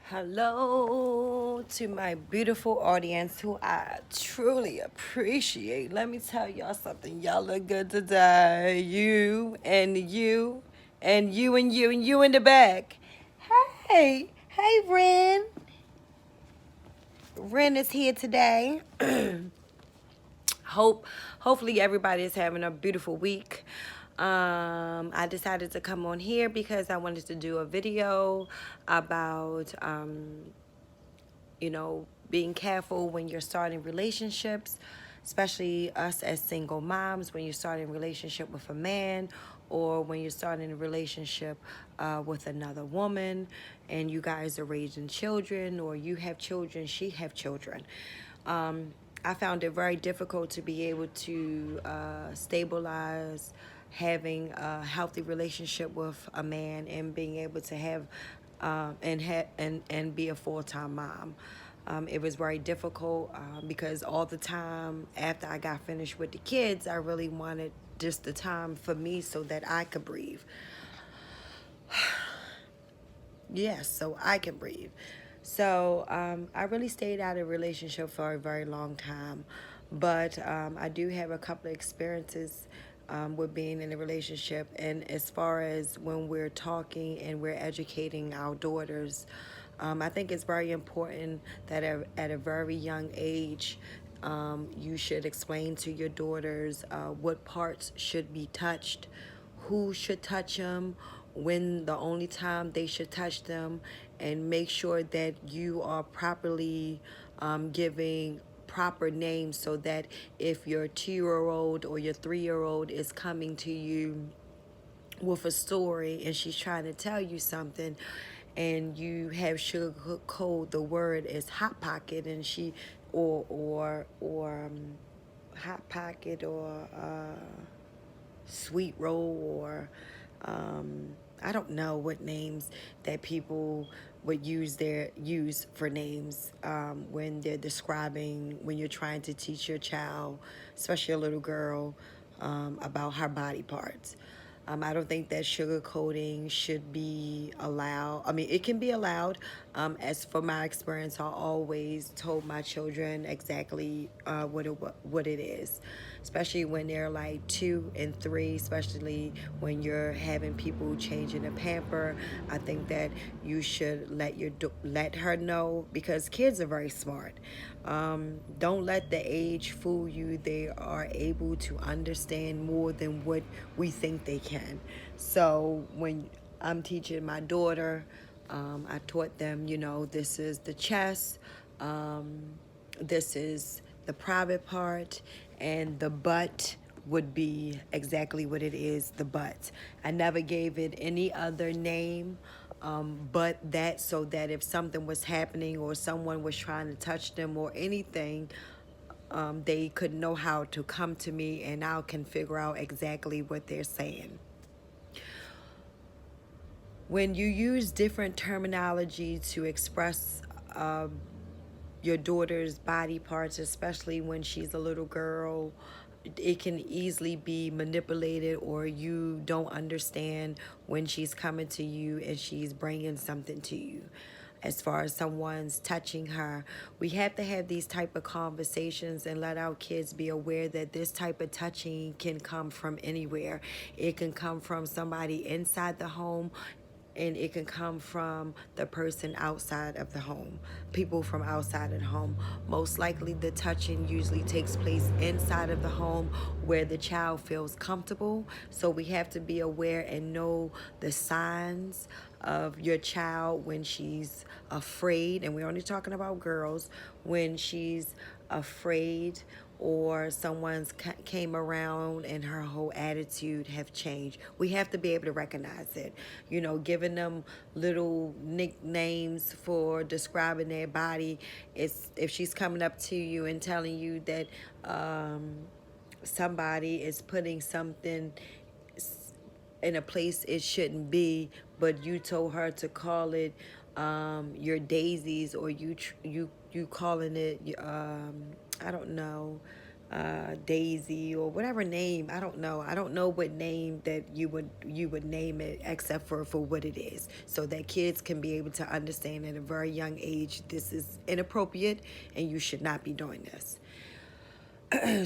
Hello to my beautiful audience who I truly appreciate. Let me tell y'all something. Y'all look good today. You and you and you and you and you in the back. Hey, Ren. Ren is here today. Hope Hopefully everybody is having a beautiful week. I decided to come on here because I wanted to do a video about being careful when you're starting relationships, especially us as single moms, when you're starting a relationship with a man or when you're starting a relationship with another woman and you guys are raising children, or you have children, she have children. I found it very difficult to be able to stabilize having a healthy relationship with a man and being able to have and be a full-time mom. It was very difficult because all the time after I got finished with the kids, I really wanted just the time for me so that I could breathe. Yes, so I can breathe. So I really stayed out of a relationship for a very long time, but I do have a couple of experiences with being in a relationship. And as far as when we're talking and we're educating our daughters, I think it's very important that at a very young age, you should explain to your daughters what parts should be touched, who should touch them, when the only time they should touch them, and make sure that you are properly giving proper names so that if your 2-year-old or your 3-year-old is coming to you with a story and she's trying to tell you something and you have sugarcoat the word as hot pocket, and she or hot pocket or sweet roll or I don't know what names that people would use for names when they're describing, when you're trying to teach your child, especially a little girl, about her body parts. I don't think that sugarcoating should be allowed. I mean, it can be allowed. As for my experience, I always told my children exactly what it is, especially when they're like 2 and 3. Especially when you're having people changing a pamper, I think that you should let her know, because kids are very smart. Don't let the age fool you. They are able to understand more than what we think they can. So when I'm teaching my daughter, I taught them, this is the chest, this is the private part, and the butt would be exactly what it is, the butt. I never gave it any other name but that, so that if something was happening or someone was trying to touch them or anything, they could know how to come to me and I can figure out exactly what they're saying. When you use different terminology to express your daughter's body parts, especially when she's a little girl, it can easily be manipulated, or you don't understand when she's coming to you and she's bringing something to you. As far as someone's touching her, we have to have these type of conversations and let our kids be aware that this type of touching can come from anywhere. It can come from somebody inside the home, and it can come from the person outside of the home, people from outside of the home. Most likely the touching usually takes place inside of the home where the child feels comfortable. So we have to be aware and know the signs of your child when she's afraid, and we're only talking about girls, when she's afraid or someone's came around and her whole attitude have changed. We have to be able to recognize it. Giving them little nicknames for describing their body. It's if she's coming up to you and telling you that somebody is putting something in a place it shouldn't be, but you told her to call it your daisies, or you calling it I don't know, Daisy or whatever name. I don't know what name that you would name it, except for what it is, so that kids can be able to understand at a very young age this is inappropriate and you should not be doing this.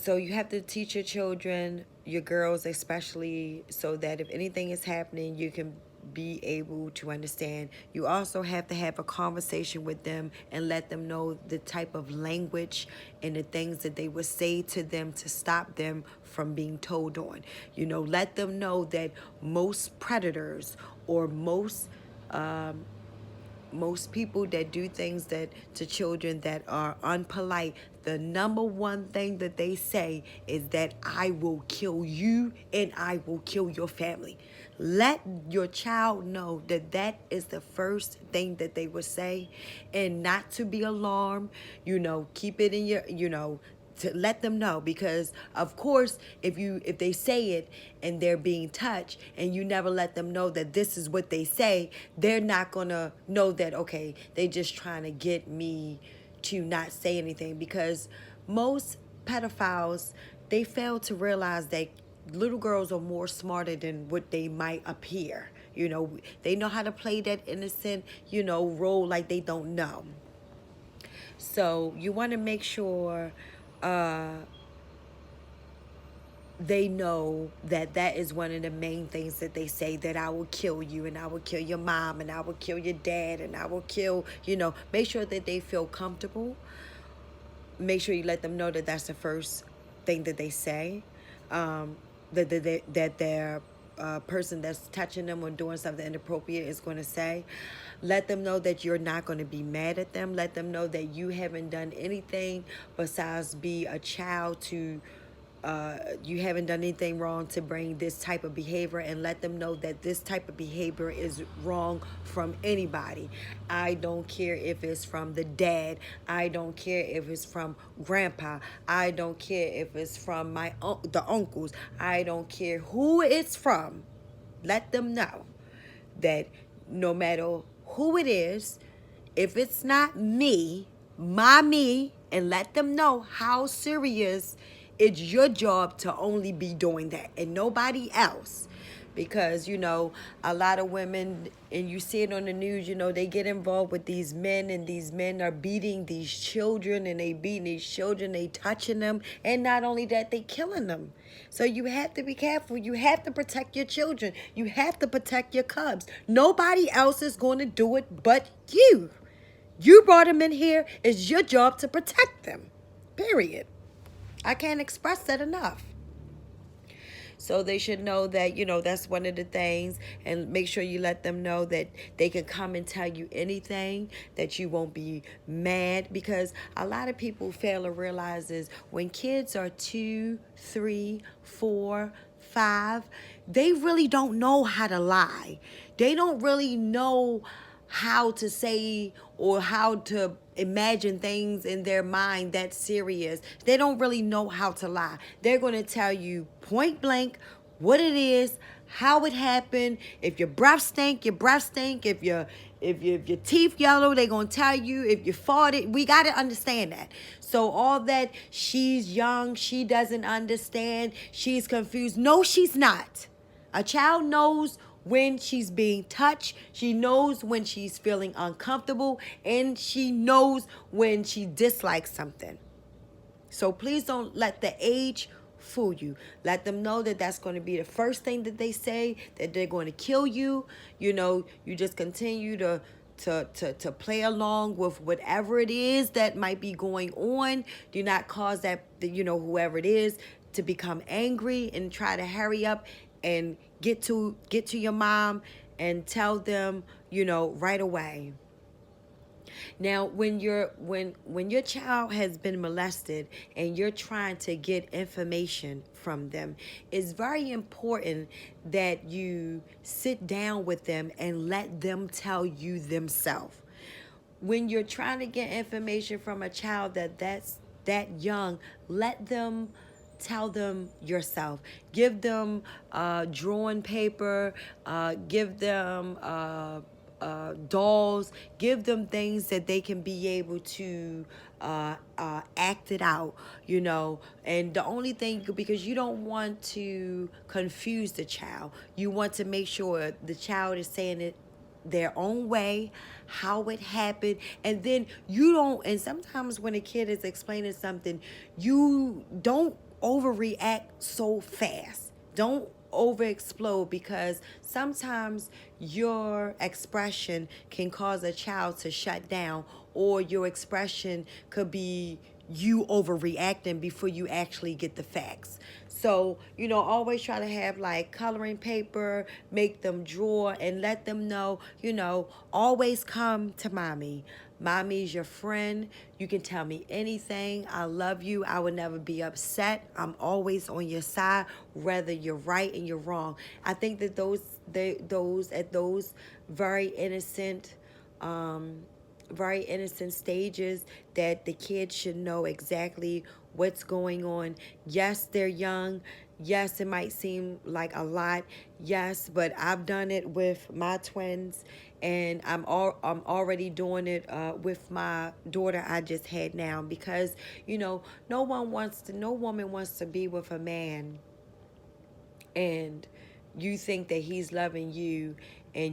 So you have to teach your children, your girls especially, so that if anything is happening, you can be able to understand. You also have to have a conversation with them and let them know the type of language and the things that they would say to them to stop them from being told on. Let them know that most predators or most people that do things that to children that are unpolite, the number one thing that they say is that I will kill you and I will kill your family. Let your child know that that is the first thing that they would say, and not to be alarmed. Keep it in your, to let them know, because of course if they say it and they're being touched and you never let them know that this is what they say, they're not gonna know that, okay, they just trying to get me to not say anything, because most pedophiles, they fail to realize that little girls are more smarter than what they might appear. They know how to play that innocent, role like they don't know. So you want to make sure uh, they know that that is one of the main things that they say, that I will kill you and I will kill your mom and I will kill your dad and I will kill, make sure that they feel comfortable. Make sure you let them know that that's the first thing that they say. That their person that's touching them or doing something inappropriate is going to say. Let them know that you're not going to be mad at them. Let them know that you haven't done anything besides be a child to you haven't done anything wrong to bring this type of behavior, and let them know that this type of behavior is wrong from anybody. I don't care if it's from the dad. I don't care if it's from grandpa. I don't care if it's from the uncles. I don't care who it's from. Let them know that no matter who it is, if it's not me, and let them know how serious it's your job to only be doing that and nobody else. Because, a lot of women, and you see it on the news, they get involved with these men, and these men are beating these children, and they touching them, and not only that, they killing them. So you have to be careful. You have to protect your children. You have to protect your cubs. Nobody else is going to do it but you. You brought them in here. It's your job to protect them. Period. I can't express that enough. So they should know that, that's one of the things. And make sure you let them know that they can come and tell you anything, that you won't be mad. Because a lot of people fail to realize is when kids are 2, 3, 4, 5, they really don't know how to lie. They don't really know how to say or how to imagine things in their mind that's serious. They don't really know how to lie. They're going to tell you point blank what it is, how it happened. If your breath stink, your breath stink. If your teeth yellow, they're going to tell you. If you farted, we got to understand that. So all that, she's young, she doesn't understand, she's confused. No, she's not. A child knows when she's being touched. She knows when she's feeling uncomfortable, and she knows when she dislikes something. So please don't let the age fool you. Let them know that that's going to be the first thing that they say, that they're going to kill you. You just continue to play along with whatever it is that might be going on. Do not cause that, whoever it is, to become angry and try to hurry up and get to your mom and tell them, right away. Now, when your child has been molested and you're trying to get information from them, it's very important that you sit down with them and let them tell you themselves. When you're trying to get information from a child that's that young, let them tell them yourself. Give them drawing paper, give them dolls. Give them things that they can be able to act it out, you know. And the only thing, because you don't want to confuse the child, you want to make sure the child is saying it their own way, how it happened. And then you don't, and sometimes when a kid is explaining something, you don't overreact so fast. Don't over explode, because sometimes your expression can cause a child to shut down, or your expression could be you overreacting before you actually get the facts. So, you know, always try to have like coloring paper, make them draw, and let them know, you know, always come to mommy. Mommy's your friend. You can tell me anything. I love you. I would never be upset. I'm always on your side, whether you're right and you're wrong. I think that those at those very innocent very innocent stages, that the kids should know exactly what's going on. Yes, they're young. Yes, it might seem like a lot. Yes, but I've done it with my twins, and I'm already doing it with my daughter I just had now, because you know no woman wants to be with a man and you think that he's loving you